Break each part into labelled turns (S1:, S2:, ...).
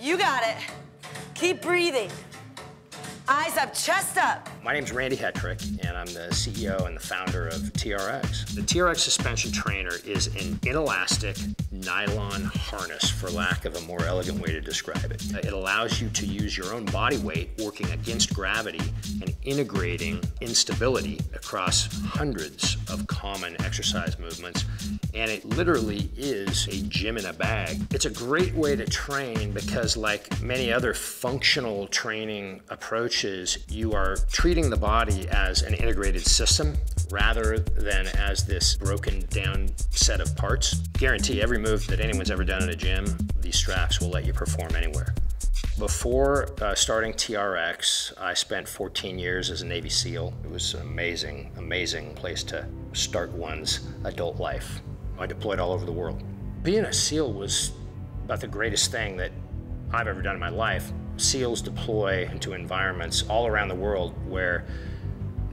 S1: You got it. Keep breathing. Eyes up, chest up.
S2: My name's Randy Hetrick, and I'm the CEO and the founder of TRX. The TRX suspension trainer is an inelastic nylon harness, for lack of a more elegant way to describe it. It allows you to use your own body weight working against gravity and integrating instability across hundreds of common exercise movements, and it literally is a gym in a bag. It's a great way to train because, like many other functional training approaches, you are treating the body as an integrated system rather than as this broken down set of parts. Guarantee every move that anyone's ever done in a gym, these straps will let you perform anywhere. Before starting TRX, I spent 14 years as a Navy SEAL. It was an amazing, amazing place to start one's adult life. I deployed all over the world. Being a SEAL was about the greatest thing that I've ever done in my life. SEALs deploy into environments all around the world where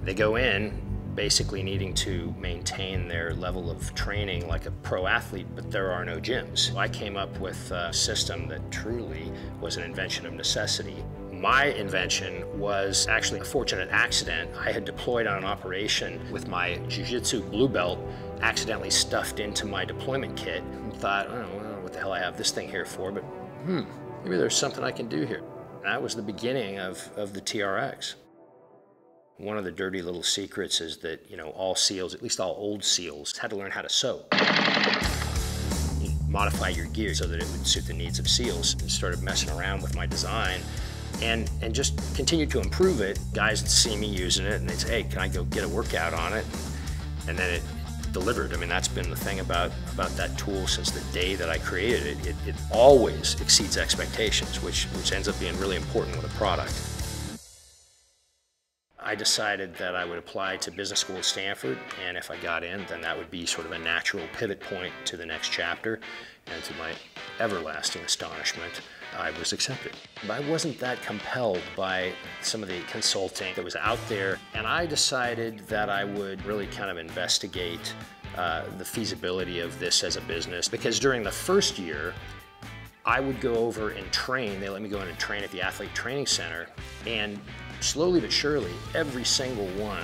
S2: they go in basically needing to maintain their level of training like a pro athlete, but there are no gyms. I came up with a system that truly was an invention of necessity. My invention was actually a fortunate accident. I had deployed on an operation with my jiu-jitsu blue belt accidentally stuffed into my deployment kit and thought, I don't know what the hell I have this thing here for, but maybe there's something I can do here. And that was the beginning of the TRX. One of the dirty little secrets is that, you know, all SEALs, at least all old SEALs, had to learn how to sew. You modify your gear so that it would suit the needs of SEALs. And started messing around with my design and just continued to improve it. Guys would see me using it and they'd say, hey, can I go get a workout on it? And then it delivered. I mean, that's been the thing about that tool since the day that I created it. It always exceeds expectations, which ends up being really important with a product. I decided that I would apply to business school at Stanford, and if I got in, then that would be sort of a natural pivot point to the next chapter. And to my everlasting astonishment, I was accepted. I wasn't that compelled by some of the consulting that was out there, and I decided that I would really kind of investigate the feasibility of this as a business, because during the first year, I would go over and train. They let me go in and train at the Athlete Training Center, and slowly but surely, every single one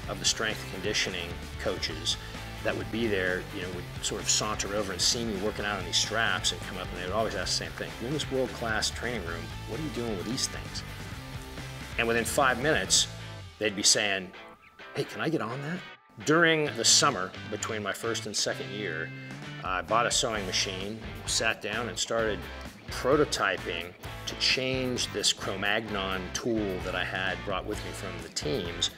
S2: of the strength and conditioning coaches that would be there, you know, would sort of saunter over and see me working out on these straps and come up, and they would always ask the same thing. You're in this world-class training room, what are you doing with these things? And within 5 minutes, they'd be saying, hey, can I get on that? During the summer, between my first and second year, I bought a sewing machine, sat down and started prototyping to change this Cro-Magnon tool that I had brought with me from the teams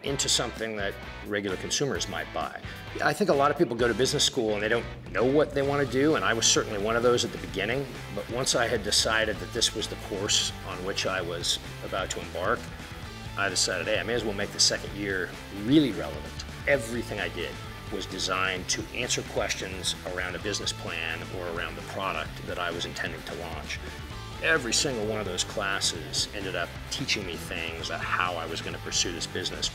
S2: into something that regular consumers might buy. I think a lot of people go to business school and they don't know what they want to do, and I was certainly one of those at the beginning, but once I had decided that this was the course on which I was about to embark, I decided, hey, I may as well make the second year really relevant. Everything I did was designed to answer questions around a business plan or around the product that I was intending to launch. Every single one of those classes ended up teaching me things about how I was going to pursue this business.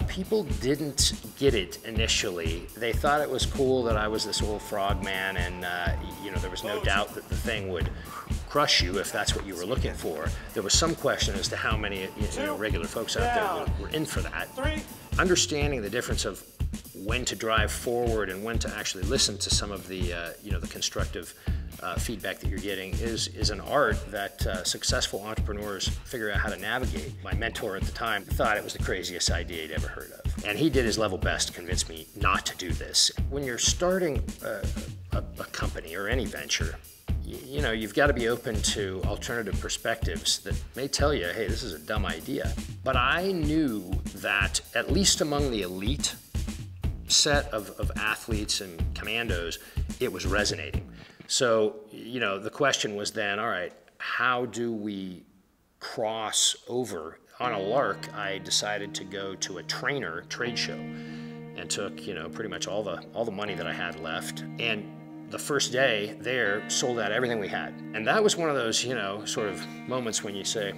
S2: People didn't get it initially. They thought it was cool that I was this old frogman, and you know, there was no doubt that the thing would crush you if that's what you were looking for. There was some question as to how many regular folks out there were in for that. Understanding the difference of when to drive forward and when to actually listen to some of the the constructive feedback that you're getting is an art that successful entrepreneurs figure out how to navigate. My mentor at the time thought it was the craziest idea he'd ever heard of, and he did his level best to convince me not to do this. When you're starting a company or any venture, you know, you've got to be open to alternative perspectives that may tell you, hey, this is a dumb idea. But I knew that at least among the elite set of athletes and commandos, it was resonating. So, you know, the question was then, all right, how do we cross over? On a lark, I decided to go to a trainer trade show and took, you know, pretty much all the money that I had left. And the first day there, sold out everything we had. And that was one of those, you know, sort of moments when you say,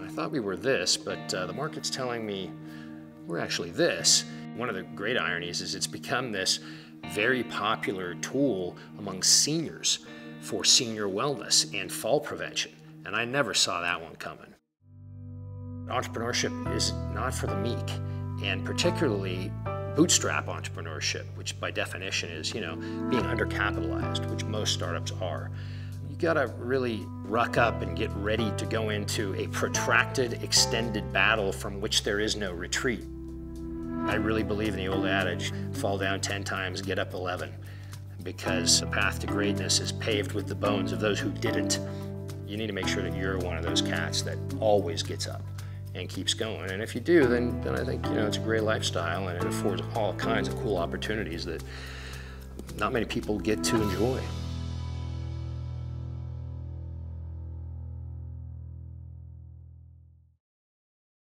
S2: I thought we were this, but the market's telling me we're actually this. One of the great ironies is it's become this very popular tool among seniors. for senior wellness and fall prevention. And I never saw that one coming. Entrepreneurship is not for the meek, and particularly bootstrap entrepreneurship, which by definition is, being undercapitalized, which most startups are. You gotta really ruck up and get ready to go into a protracted, extended battle from which there is no retreat. I really believe in the old adage, fall down 10 times, get up 11, because the path to greatness is paved with the bones of those who didn't. You need to make sure that you're one of those cats that always gets up and keeps going. And if you do, then I think, it's a great lifestyle, and it affords all kinds of cool opportunities that not many people get to enjoy.